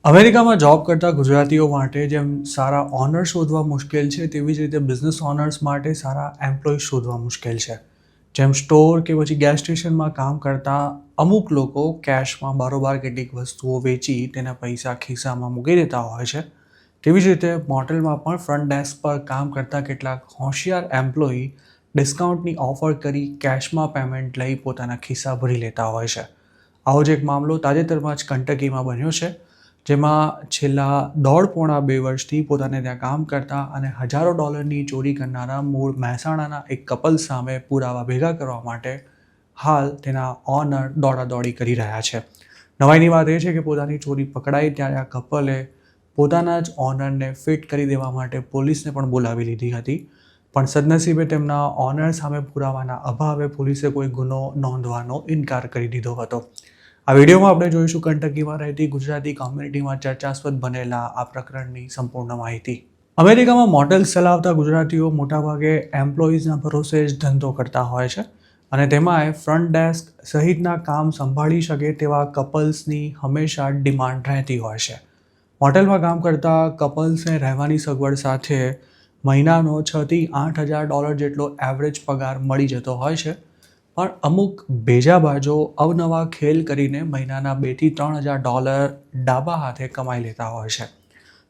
અમેરિકામાં જોબ કરતા ગુજરાતીઓ માટે જેમ સારા ઓનર શોધવા મુશ્કેલ છે તેવી જ રીતે બિઝનેસ ઓનર્સ માટે સારા એમ્પ્લોય શોધવા મુશ્કેલ છે. જેમ સ્ટોર કે પછી ગેસ સ્ટેશનમાં કામ કરતા અમુક લોકો કેશમાં બારોબાર કેટલીક વસ્તુઓ વેચી તેના પૈસા ખિસ્સામાં મૂકી દેતા હોય છે, તેવી જ રીતે મોટેલમાં પણ ફ્રન્ટ ડેસ્ક પર કામ કરતા કેટલાક હોશિયાર એમ્પ્લોયી ડિસ્કાઉન્ટની ઓફર કરી કેશમાં પેમેન્ટ લઈ પોતાના ખિસ્સા ભરી લેતા હોય છે. આવો જ એક મામલો તાજેતરમાં જ કંટકીમાં બન્યો છે, જેમાં છેલ્લા પોણા 2 વર્ષથી પોતાને ત્યાં કામ કરતા અને હજારો ડોલરની ચોરી કરનારા મૂળ મહેસાણાના એક કપલ સામે પુરાવા ભેગા કરવા માટે હાલ તેના ઓનર દોડાદોડી કરી રહ્યા છે. નવાઈની વાત એ છે કે પોતાની ચોરી પકડાઈ ત્યારે આ કપલે પોતાના જ ઓનરને ફિટ કરી દેવા માટે પોલીસને પણ બોલાવી લીધી હતી, પણ સદનસીબે તેમના ઓનર સામે પુરાવાના અભાવે પોલીસે કોઈ ગુનો નોંધવાનો ઇનકાર કરી દીધો હતો. આ વિડીયોમાં આપણે જોઈશું કંટકીમાં રહેતી ગુજરાતી કોમ્યુનિટીમાં ચર્ચાસ્પદ બનેલા આ પ્રકરણની સંપૂર્ણ માહિતી. અમેરિકામાં મોટેલ્સ ચલાવતા ગુજરાતીઓ મોટાભાગે એમ્પ્લોઈઝના ભરોસે જ ધંધો કરતા હોય છે અને તેમાંય ફ્રન્ટ ડેસ્ક સહિતના કામ સંભાળી શકે તેવા કપલ્સની હંમેશા ડિમાન્ડ રહેતી હોય છે. મોટેલમાં કામ કરતા કપલ્સને રહેવાની સગવડ સાથે મહિનાનો $6,000 થી $8,000 જેટલો એવરેજ પગાર મળી જતો હોય છે, પણ અમુક ભેજાબાજો અવનવા ખેલ કરીને મહિનાના $2,000 થી $3,000 ડાબા હાથે કમાઈ લેતા હોય છે.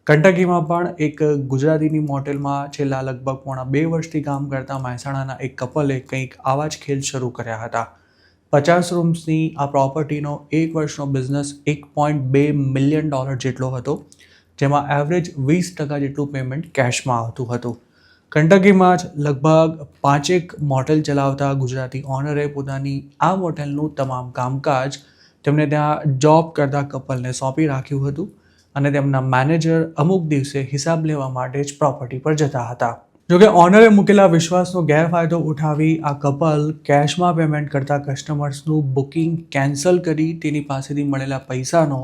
કંટકીમાં પણ એક ગુજરાતીની મોટેલમાં છેલ્લા લગભગ પોણા 2 વર્ષથી કામ કરતા મહેસાણાના એક કપલે કંઈક આવા જ ખેલ શરૂ કર્યા હતા. 50 રૂમ્સની આ પ્રોપર્ટીનો 1 વર્ષનો બિઝનેસ $1.2 મિલિયન જેટલો હતો, જેમાં એવરેજ 20% જેટલું પેમેન્ટ કેશમાં આવતું હતું. કંટકીમાં જ લગભગ 5 મોટેલ ચલાવતા ગુજરાતી ઓનરે પોતાની આ મોટેલનું તમામ કામકાજ તેમને ત્યાં જોબ કરતા કપલને સોંપી રાખ્યું હતું અને તેમના મેનેજર અમુક દિવસે હિસાબ લેવા માટે જ પ્રોપર્ટી પર જતા હતા. જોકે ઓનરે મૂકેલા વિશ્વાસનો ગેરફાયદો ઉઠાવી આ કપલ કેશમાં પેમેન્ટ કરતા કસ્ટમર્સનું બુકિંગ કેન્સલ કરી તેની પાસેથી મળેલા પૈસાનો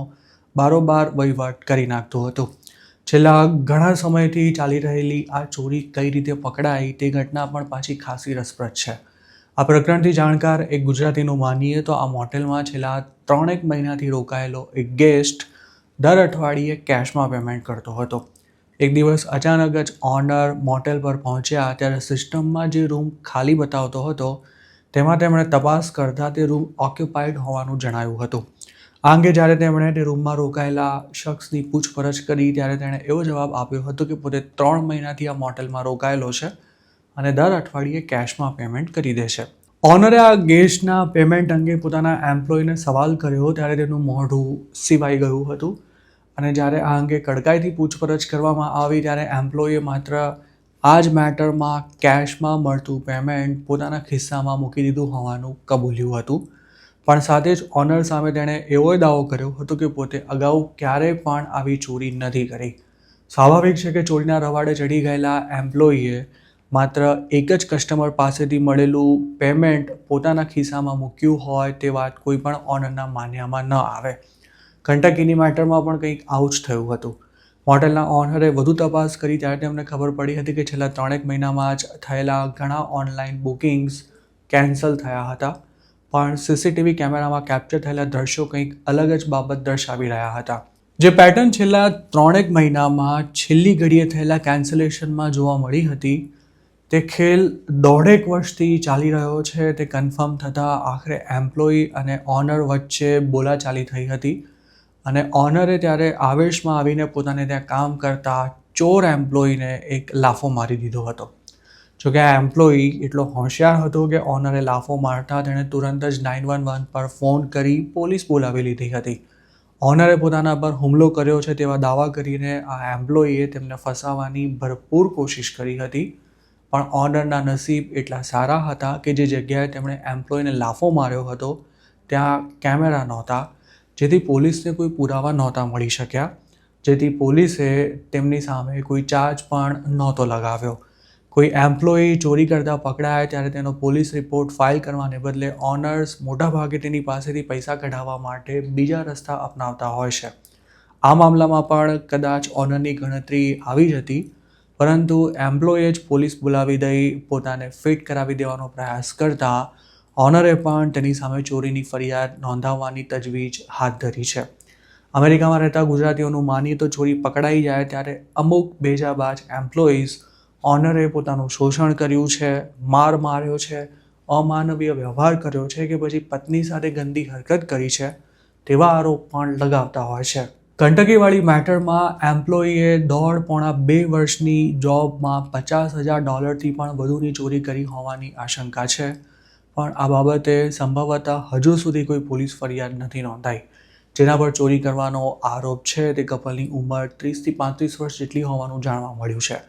બારોબાર વહીવટ કરી નાખતું હતું. છેલ્લા ઘણા સમયથી ચાલી રહેલી આ ચોરી કઈ રીતે પકડાઈ તે ઘટના પણ પાછી ખાસી રસપ્રદ છે. આ પ્રકરણથી જાણકાર એક ગુજરાતીનું માનીએ તો આ મોટેલમાં છેલ્લા 3 મહિનાથી રોકાયેલો એક ગેસ્ટ દર અઠવાડિયે કેશમાં પેમેન્ટ કરતો હતો. એક દિવસ અચાનક જ ઓનર મોટેલ પર પહોંચ્યા ત્યારે સિસ્ટમમાં જે રૂમ ખાલી બતાવતો હતો તેમાં તેમણે તપાસ કરતા તે રૂમ ઓક્યુપાઈડ હોવાનું જણાયું હતું. આ અંગે જ્યારે તેમણે તે રૂમમાં રોકાયેલા શખ્સની પૂછપરછ કરી ત્યારે તેણે એવો જવાબ આપ્યો હતો કે પોતે 3 મહિનાથી આ મોટેલમાં રોકાયેલો છે અને દર અઠવાડિયે કેશમાં પેમેન્ટ કરી દે છે. ઓનરે આ ગેસ્ટના પેમેન્ટ અંગે પોતાના એમ્પ્લોયને સવાલ કર્યો ત્યારે તેનું મોઢું સિવાઈ ગયું હતું અને જ્યારે આ અંગે કડકાઈથી પૂછપરછ કરવામાં આવી ત્યારે એમ્પ્લોયે માત્ર આ જ મેટરમાં કેશમાં મળતું પેમેન્ટ પોતાના ખિસ્સામાં મૂકી દીધું હોવાનું કબૂલ્યું હતું, પણ સાથે જ ઓનર સામે તેણે એવો દાવો કર્યો હતો કે પોતે અગાઉ ક્યારેય પણ આવી ચોરી નથી કરી. સ્વાભાવિક છે કે ચોરીના રવાડે ચડી ગયેલા એમ્પ્લોયીએ માત્ર એક જ કસ્ટમર પાસેથી મળેલું પેમેન્ટ પોતાના ખિસ્સામાં મૂક્યું હોય તે વાત કોઈ પણ ઓનરના માન્યામાં ન આવે. કંટકીની મેટરમાં પણ કંઈક આવું જ થયું હતું. મોટેલના ઓનરે વધુ તપાસ કરી ત્યારે તેમને ખબર પડી હતી કે છેલ્લા 3 મહિનામાં જ થયેલા ઘણા ઓનલાઈન બુકિંગ્સ કેન્સલ થયા હતા, પણ સીસીટીવી કેમેરામાં કેપ્ચર થયેલા દ્રશ્યો કંઈક અલગ જ બાબત દર્શાવી રહ્યા હતા. જે પેટર્ન છેલ્લા 3 મહિનામાં છેલ્લી ઘડીએ થયેલા કેન્સલેશનમાં જોવા મળી હતી તે ખેલ 1.5 વર્ષથી ચાલી રહ્યો છે તે કન્ફર્મ થતાં આખરે એમ્પ્લોયી અને ઓનર વચ્ચે બોલાચાલી થઈ હતી અને ઓનરે ત્યારે આવેશમાં આવીને પોતાને ત્યાં કામ કરતા ચોર એમ્પ્લોયીને એક લાફો મારી દીધો હતો. જોકે આ એમ્પ્લોયી એટલો હોશિયાર હતો કે ઓનરે લાફો મારતા તેણે તુરંત જ 911 પર ફોન કરી પોલીસ બોલાવી લીધી હતી. ઓનરે પોતાના પર હુમલો કર્યો છે તેવા દાવા કરીને આ એમ્પ્લોયીએ તેમને ફસાવવાની ભરપૂર કોશિશ કરી હતી, પણ ઓનરના નસીબ એટલા સારા હતા કે જે જગ્યાએ તેમણે એમ્પ્લોયીને લાફો માર્યો હતો ત્યાં કેમેરા નહોતા, જેથી પોલીસને કોઈ પુરાવા નહોતા મળી શક્યા, જેથી પોલીસે તેમની સામે કોઈ ચાર્જ પણ નહોતો લગાવ્યો. કોઈ એમ્પ્લોયી ચોરી કરતા પકડાય ત્યારે તેનો પોલીસ રિપોર્ટ ફાઇલ કરવાને બદલે ઓનર્સ મોટાભાગે તેની પાસેથી પૈસા કઢાવવા માટે બીજા રસ્તા અપનાવતા હોય છે. આ મામલામાં પણ કદાચ ઓનરની ગણતરી આવી જ હતી, પરંતુ એમ્પ્લોયે જ પોલીસ બોલાવી દઈ પોતાને ફિટ કરાવી દેવાનો પ્રયાસ કરતા ઓનરે પણ તેની સામે ચોરીની ફરિયાદ નોંધાવવાની તજવીજ હાથ ધરી છે. અમેરિકામાં રહેતા ગુજરાતીઓનું માનીએ તો ચોરી પકડાઈ જાય ત્યારે અમુક બેજાબાજ એમ્પ્લોઈઝ ઓનરે પોતાનું શોષણ કર્યું છે, માર માર્યો છે, અમાનવીય વ્યવહાર કર્યો છે કે પછી પત્ની સાથે ગંદી હરકત કરી છે તેવા આરોપ પણ લગાવતા હોય છે. કંટકીવાળી મેટરમાં એમ્પ્લોયીએ 1.5-2 વર્ષની જોબમાં $50,000થી પણ વધુની ચોરી કરી હોવાની આશંકા છે, પણ આ બાબતે સંભવતઃ હજુ સુધી કોઈ પોલીસ ફરિયાદ નથી નોંધાઈ. જેના પર ચોરી કરવાનો આરોપ છે તે કપલની ઉંમર 30થી 35 વર્ષ જેટલી હોવાનું જાણવા મળ્યું છે.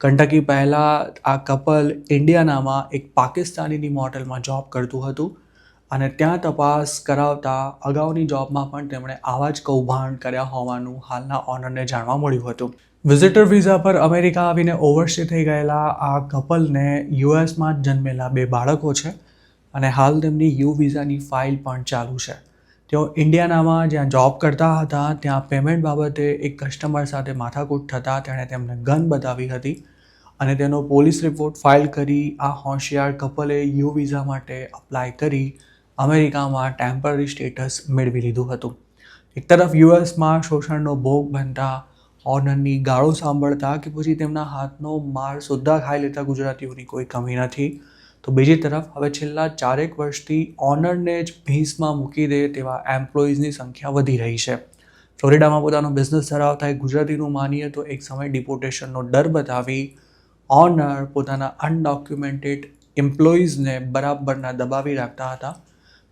કંટકી પહેલાં આ કપલ ઇન્ડિયાનામાં એક પાકિસ્તાનીની મોટેલમાં જોબ કરતું હતું અને ત્યાં તપાસ કરાવતા અગાઉની જોબમાં પણ તેમણે આવા જ કૌભાંડ કર્યા હોવાનું હાલના ઓનરને જાણવા મળ્યું હતું. વિઝિટર વિઝા પર અમેરિકા આવીને ઓવરસ્ટે થઈ ગયેલા આ કપલને યુએસમાં જન્મેલા 2 બાળકો છે અને હાલ તેમની યુ વિઝાની ફાઇલ પણ ચાલુ છે. તેઓ ઇન્ડિયાનામાં જ્યાં જોબ કરતા હતા ત્યાં પેમેન્ટ બાબતે એક કસ્ટમર સાથે માથાકૂટ થતાં તેણે તેમને ગન બતાવી હતી અને તેનો પોલીસ રિપોર્ટ ફાઇલ કરી આ હોશિયાર કપલે યુ વિઝા માટે અપ્લાય કરી અમેરિકામાં ટેમ્પરરી સ્ટેટસ મેળવી લીધું હતું. એક તરફ યુએસમાં શોષણનો ભોગ બનતા ઓનરની ગાળો સાંભળતા કે પછી તેમના હાથનો માર સુદ્ધા ખાઈ લેતા ગુજરાતીઓની કોઈ કમી નથી, તો બીજી તરફ હવે છેલ્લા 4 વર્ષથી ઓનરને જ ભીંસમાં મૂકી દે તેવા એમ્પ્લોઈઝની સંખ્યા વધી રહી છે. ફ્લોરિડામાં પોતાનો બિઝનેસ ધરાવતા એક ગુજરાતીનું માનીએ તો એક સમય ડિપોર્ટેશનનો ડર બતાવી ઓનર પોતાના અનડોક્યુમેન્ટેડ એમ્પ્લોઈઝને બરાબરના દબાવી રાખતા હતા,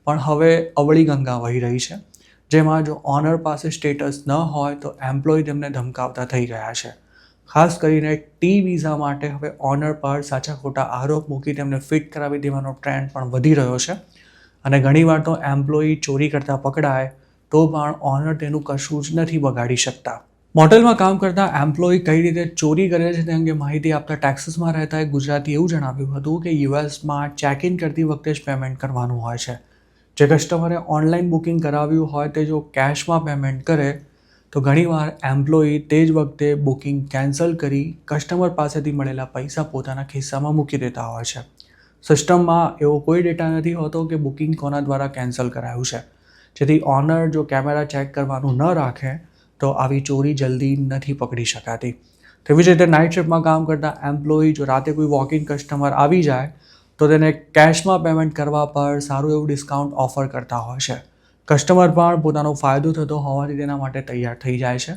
પણ હવે અવળી ગંગા વહી રહી છે, જેમાં જો ઓનર પાસે સ્ટેટસ ન હોય તો એમ્પ્લોય તેમને ધમકાવતા થઈ ગયા છે. ખાસ કરીને ટી વિઝા માટે હવે ઓનર પર સાચા ખોટા આરોપ મૂકી તેમને ફિટ કરાવી દેવાનો ટ્રેન્ડ પણ વધી રહ્યો છે અને ઘણીવાર તો એમ્પ્લોયી ચોરી કરતા પકડાય તો પણ ઓનર તેનું કશું જ નથી બગાડી શકતા. મોટેલમાં કામ કરતા એમ્પ્લોયી કઈ રીતે ચોરી કરે છે તે અંગે માહિતી આપતા ટેક્સાસમાં રહેતા એક ગુજરાતી એવું જણાવ્યું હતું કે યુએસમાં ચેક ઇન કરતી વખતે જ પેમેન્ટ કરવાનું હોય છે. જે કસ્ટમરે ઓનલાઈન બુકિંગ કરાવ્યું હોય તે જો કેશમાં પેમેન્ટ કરે તો ઘણીવાર એમ્પ્લોયી તે જ વખતે બુકિંગ કેન્સલ કરી કસ્ટમર પાસેથી મળેલા પૈસા પોતાના ખિસ્સામાં મૂકી દેતા હોય છે. સિસ્ટમમાં એવો કોઈ ડેટા નથી હોતો કે બુકિંગ કોના દ્વારા કેન્સલ કરાયું છે, જેથી ઓનર જો કેમેરા ચેક કરવાનું ન રાખે તો આવી ચોરી જલ્દી નથી પકડી શકાતી. તેવી જ રીતે નાઇટ શિફ્ટમાં કામ કરતા એમ્પ્લોયી જો રાતે કોઈ વોકિંગ કસ્ટમર આવી જાય તો તેને કેશમાં પેમેન્ટ કરવા પર સારું એવું ડિસ્કાઉન્ટ ઓફર કરતા હોય છે. કસ્ટમર પણ પોતાનો ફાયદો થતો હોવાથી તેના માટે તૈયાર થઈ જાય છે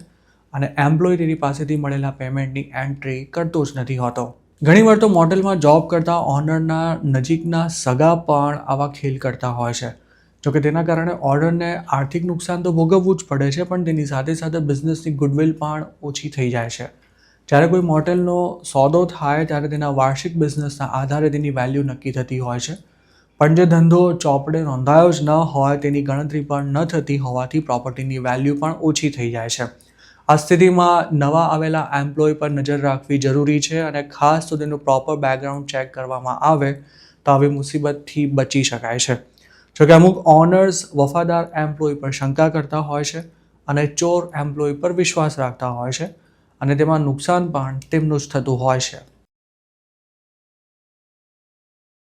અને એમ્પ્લોય તેની પાસેથી મળેલા પેમેન્ટની એન્ટ્રી કરતો જ નથી હોતો. ઘણીવાર તો મોટેલમાં જોબ કરતા ઓનરના નજીકના સગા પણ આવા ખેલ કરતા હોય છે. જોકે તેના કારણે ઓનરને આર્થિક નુકસાન તો ભોગવવું જ પડે છે, પણ તેની સાથે સાથે બિઝનેસની ગુડવિલ પણ ઓછી થઈ જાય છે. જ્યારે કોઈ મોટેલનો સોદો થાય ત્યારે તેના વાર્ષિક બિઝનેસના આધારે તેની વેલ્યુ નક્કી થતી હોય છે, પણ જે ધંધો ચોપડે નોંધાયો જ ન હોય તેની ગણતરી પણ ન થતી હોવાથી પ્રોપર્ટીની વેલ્યુ પણ ઓછી થઈ જાય છે. આ સ્થિતિમાં નવા આવેલા એમ્પ્લોય પર નજર રાખવી જરૂરી છે અને ખાસ તો તેનું પ્રોપર બેકગ્રાઉન્ડ ચેક કરવામાં આવે તો આવી મુસીબતથી બચી શકાય છે. જોકે અમુક ઓનર્સ વફાદાર એમ્પ્લોય પર શંકા કરતા હોય છે અને ચોર એમ્પ્લોય પર વિશ્વાસ રાખતા હોય છે અને તેમાં નુકસાન પણ તેમનું જ થતું હોય છે.